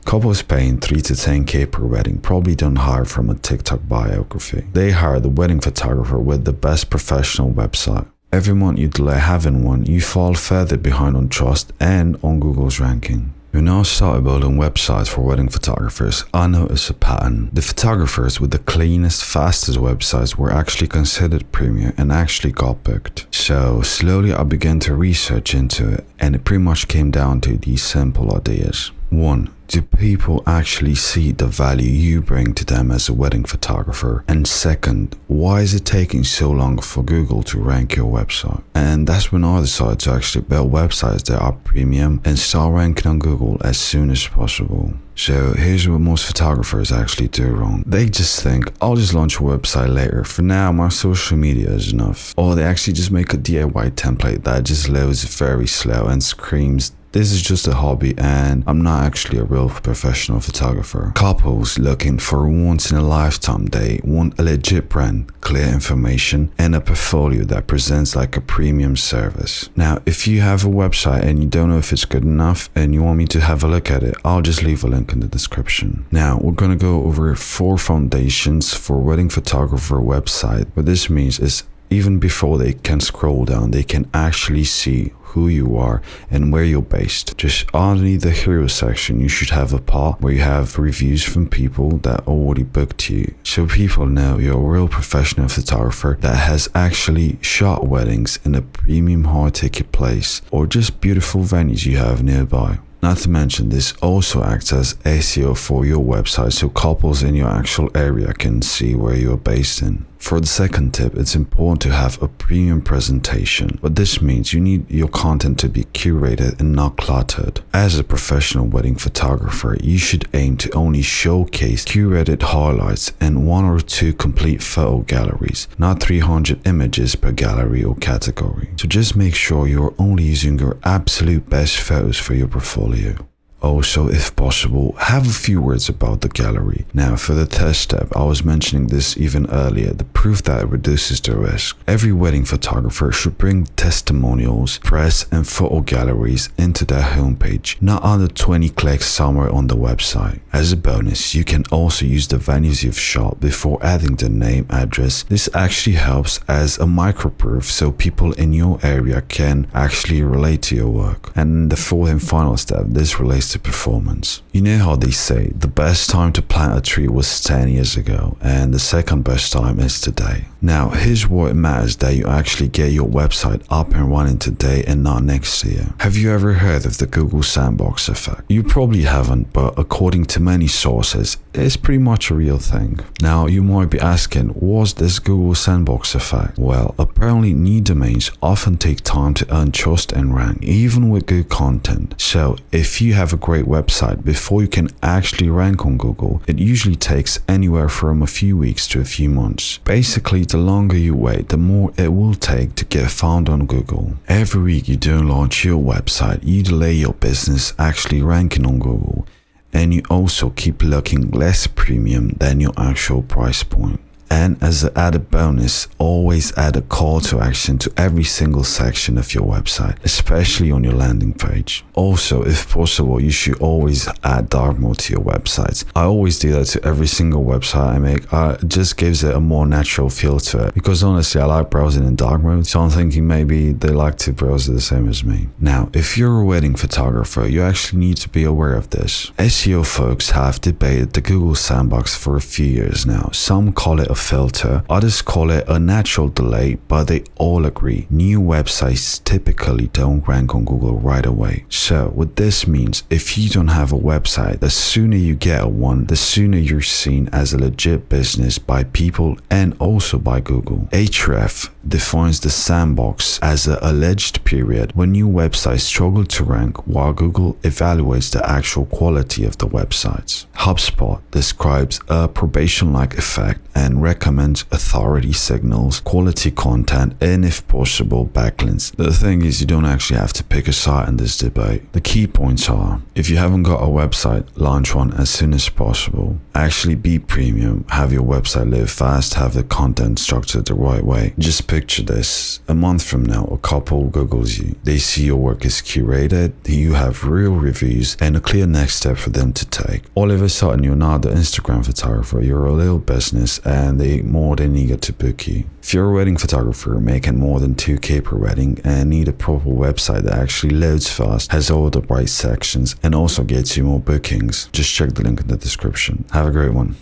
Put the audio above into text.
Couples paying 3 to 10k per wedding probably don't hire from a TikTok biography. They hire the wedding photographer with the best professional website. Every month you delay having one, you fall further behind on trust and on Google's ranking. When I started building websites for wedding photographers, I noticed a pattern. The photographers with the cleanest, fastest websites were actually considered premium and actually got booked. So slowly I began to research into it, and it pretty much came down to these simple ideas. 1. Do people actually see the value you bring to them as a wedding photographer? And second, why is it taking so long for Google to rank your website? And that's when I decided to actually build websites that are premium and start ranking on Google as soon as possible. So here's what most photographers actually do wrong. They just think, I'll just launch a website later. For now, my social media is enough. Or they actually just make a DIY template that just loads very slow and screams, this is just a hobby and I'm not actually a real professional photographer. Couples looking for a once-in-a-lifetime date want a legit brand, clear information, and a portfolio that presents like a premium service. Now, if you have a website and you don't know if it's good enough and you want me to have a look at it, I'll just leave a link in the description. Now, we're going to go over 4 foundations for a wedding photographer website. What this means is even before they can scroll down, they can actually see who you are and where you're based. Just underneath the hero section, you should have a part where you have reviews from people that already booked you, so people know you're a real professional photographer that has actually shot weddings in a premium high-ticket place or just beautiful venues you have nearby. Not to mention, this also acts as SEO for your website, so couples in your actual area can see where you're based in. For the second tip, it's important to have a premium presentation. What this means, you need your content to be curated and not cluttered. As a professional wedding photographer, you should aim to only showcase curated highlights and 1 or 2 complete photo galleries, not 300 images per gallery or category. So just make sure you're only using your absolute best photos for your portfolio. Also, if possible, have a few words about the gallery. Now, for the test step, I was mentioning this even earlier, the proof that it reduces the risk. Every wedding photographer should bring testimonials, press, and photo galleries into their homepage, not under 20 clicks somewhere on the website. As a bonus, you can also use the venues you've shot before adding the name, address. This actually helps as a micro proof so people in your area can actually relate to your work. And the fourth and final step, this relates to performance. You know how they say the best time to plant a tree was 10 years ago and the second best time is today. Now, here's what it matters that you actually get your website up and running today and not next year. Have you ever heard of the Google Sandbox effect? You probably haven't, but according to many sources, it's pretty much a real thing. Now, you might be asking, what's this Google Sandbox effect? Well, apparently new domains often take time to earn trust and rank, even with good content. So, if you have a great website, before you can actually rank on Google, it usually takes anywhere from a few weeks to a few months. Basically, the longer you wait, the more it will take to get found on Google. Every week you don't launch your website, you delay your business actually ranking on Google, and you also keep looking less premium than your actual price point. And as an added bonus, always add a call to action to every single section of your website, especially on your landing page. Also, if possible, you should always add dark mode to your websites. I always do that to every single website I make. It just gives it a more natural feel to it, because honestly, I like browsing in dark mode, so I'm thinking maybe they like to browse the same as me. Now, if you're a wedding photographer, you actually need to be aware of this. SEO folks have debated the Google Sandbox for a few years now. Some call it a filter, others call it a natural delay, but they all agree new websites typically don't rank on Google right away. So what this means, if you don't have a website, the sooner you get one, the sooner you're seen as a legit business by people and also by Google. Ahrefs defines the sandbox as an alleged period when new websites struggle to rank while Google evaluates the actual quality of the websites. HubSpot describes a probation-like effect and recommend authority signals, quality content, and if possible, backlinks. The thing is, you don't actually have to pick a side in this debate. The key points are, if you haven't got a website, launch one as soon as possible. Actually be premium, have your website live fast, have the content structured the right way. Just picture this. A month from now, a couple Googles you. They see your work is curated, you have real reviews, and a clear next step for them to take. All of a sudden, you're not the Instagram photographer, you're a little business, and they're more than eager to book you. If you're a wedding photographer making more than 2K per wedding and need a proper website that actually loads fast, has all the right sections, and also gets you more bookings, just check the link in the description. Have a great one.